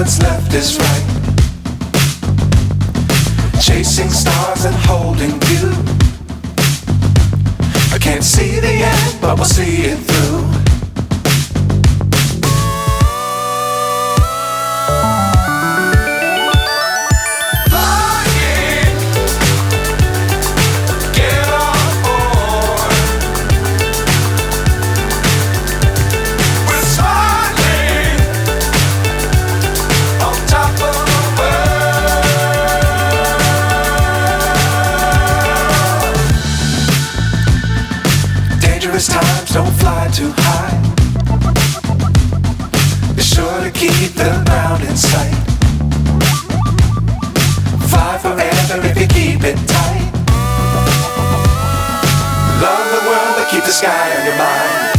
what's left is right. Chasing stars and holding you. I can't see the end, but we'll see it through. Times don't fly too high. Be sure to keep the ground in sight. Fly forever if you keep it tight. Love the world but keep the sky on your mind.